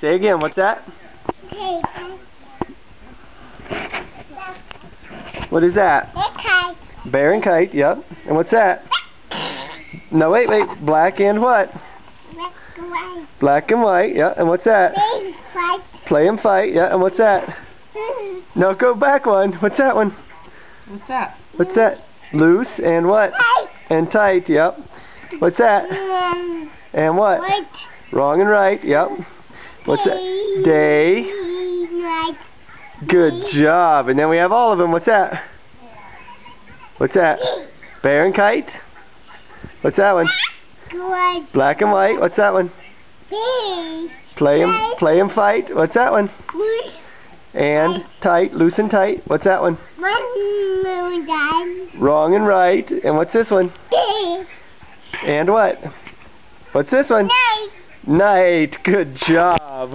Say again, what's that? Okay. What is that? Okay. Bear and kite, yep. And what's that? No, wait. Black and what? Black and white, yeah. And what's that? Play and fight, yeah. And what's that? No, go back one. What's that one? What's that? What's that? Loose and what? And tight, yep. What's that? And what? Wrong and right, yep. What's that? Day. Good job. And then we have all of them. What's that? What's that? Bear and kite? What's that one? Black and white. What's that one? Play and fight. What's that one? And tight, loose and tight. What's that one? Wrong and right. And what's this one? And what? What's this one? Night. Good job.